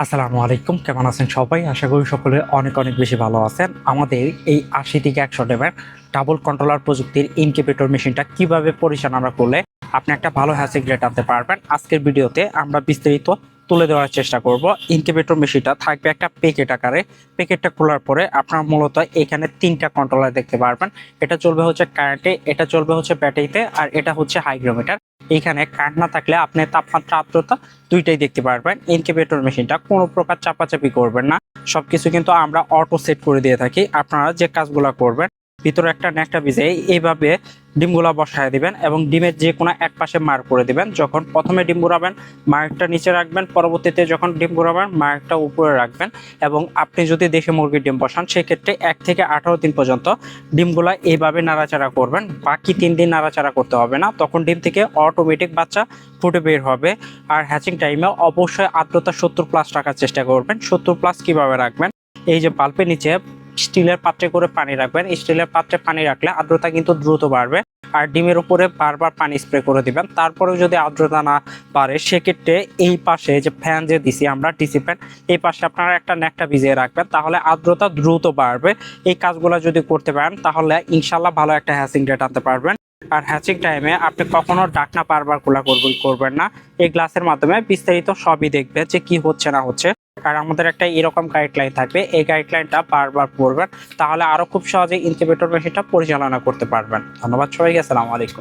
আসসালামু আলাইকুম, কেমন আছেন সবাই? আশা করি সকলে অনেক অনেক বেশি ভালো আছেন। আমাদের এই 80 থেকে 100 ডেমের ডাবল কন্ট্রোলার প্রযুক্তির ইনকিউবেটর মেশিনটা কিভাবে পরিচালনা করলে আপনি একটা ভালো হ্যাসিং রেট আনতে পারবেন, আজকের ভিডিওতে আমরা বিস্তারিত তুলে দেওয়ার চেষ্টা করব। ইনকিউবেটর মেশিনটা থাকবে একটা প্যাকেট আকারে। প্যাকেটটা খোলার পরে আপনারা মূলত এখানে 3টা কন্ট্রোলার দেখতে পারবেন। এটা চলবে হচ্ছে কারেন্টে, এটা চলবে হচ্ছে ব্যাটারিতে, আর এটা হচ্ছে হাইগ্রোমিটার। এইখানে কারেন্ট না থাকলে আপনি তাপমাত্রা, আর্দ্রতা দুইটাই দেখতে পারবেন। ইনকিউবেটর মেশিনটা কোনো প্রকার চাপাচাপি করবেন না, সবকিছু কিন্তু আমরা অটো সেট করে দিয়ে থাকি। আপনারা যে কাজগুলো করবেন, ভিতরে একটা ন্যাকটা ভিজিয়ে এইভাবে ডিমগুলা বসায় দিবেন এবং ডিমের যে কোনো এক পাশে মার্ক করে দিবেন। যখন প্রথমে ডিম ঘুরাবেন মার্কটা নিচে রাখবেন, পরবর্তীতে যখন ডিম ঘুরাবেন মার্কটা উপরে রাখবেন। এবং আপনি যদি দেশি মুরগির ডিম বসান সেক্ষেত্রে 1 থেকে 18 দিন পর্যন্ত ডিমগুলা এইভাবে নাড়াচাড়া করবেন। বাকি 3 দিন নাড়াচাড়া করতে হবে না, তখন ডিম থেকে অটোমেটিক বাচ্চা ফুটে বের হবে। আর হ্যাচিং টাইমে অবশ্যই আর্দ্রতা 70+ রাখার চেষ্টা করবেন। 70+ কিভাবে রাখবেন, এই যে বাল্বের নিচে স্টিলের পাত্রে করে পানি রাখবেন। স্টিলের পাত্রে পানি রাখলে আর্দ্রতা কিন্তু দ্রুত বাড়বে। আর ডিমের উপরে বারবার পানি স্প্রে করে দিবেন। তারপরেও যদি আর্দ্রতা না বাড়ে সেক্ষেত্রে এই পাশে যে ফ্যান যে দিছি আমরা, ডিসি ফ্যান, এই পাশে আপনারা একটা ন্যাকটা ভিজিয়ে রাখবেন, তাহলে আর্দ্রতা দ্রুত বাড়বে। এই কাজগুলো যদি করতে পারেন তাহলে ইনশাল্লাহ ভালো একটা হ্যাচিং রেট আনতে পারবেন। আর হ্যাচিং টাইমে আপনি কখনো ডাকনা বারবার খোলা করবেন না। এই গ্লাসের মাধ্যমে বিস্তারিত সবই দেখবেন যে কি হচ্ছে না হচ্ছে। আর আমাদের একটা এরকম গাইডলাইন থাকবে, এই গাইডলাইনটা বারবার পড়বেন, তাহলে আরো খুব সহজে ইনকিউবেটর মেশিনটা পরিচালনা করতে পারবেন। ধন্যবাদ সবাইকে, আসসালামু আলাইকুম।